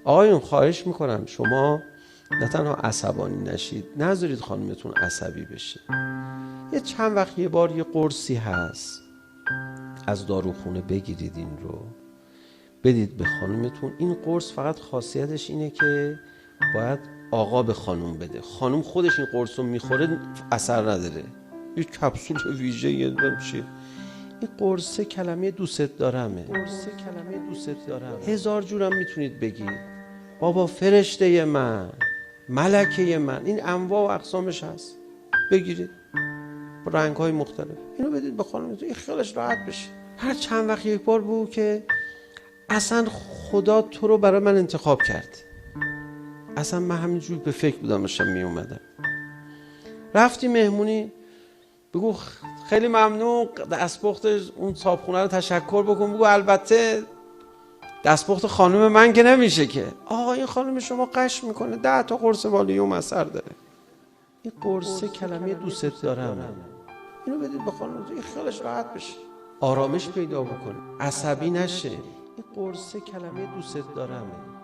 آقایون خواهش میکنم شما نه تنها عصبانی نشید، نذارید خانمتون عصبی بشه. یه چند وقت یه بار یه قرصی هست از داروخونه بگیرید، این رو بدید به خانمتون. این قرص فقط خاصیتش اینه که باید آقا به خانم بده. خانم خودش این قرص رو میخوره اثر نداره، یه کپسول ویژه یه چیه. این قرص کلمه دوست دارمه. هزار جورم میتونید بگید، بابا فرشته من، ملکه من، این انواع و اقسامش هست. بگیرید با رنگ‌های مختلف، اینو بدید به خانمتون، این خیالش راحت بشه. هر چند وقت یک بار بگو که اصلا خدا تو رو برای من انتخاب کرد، اصلا من همینجور به فکر بودم داشتم می اومدم. رفتی مهمونی، بگو خیلی ممنون، دستپخت اون صابخونه رو تشکر بکن. بگو البته دستپخت خانم من که نمیشه که. آقا این خانم شما قش میکنه، 10 تا قرص والیوم اثر داره. این قرص کلمه دوست دارمه، اینو بدید به خانمتون، این خیالش راحت بشه، آرامش پیدا بکنه، عصبی نشه. این قرص کلمه دوست دارمه.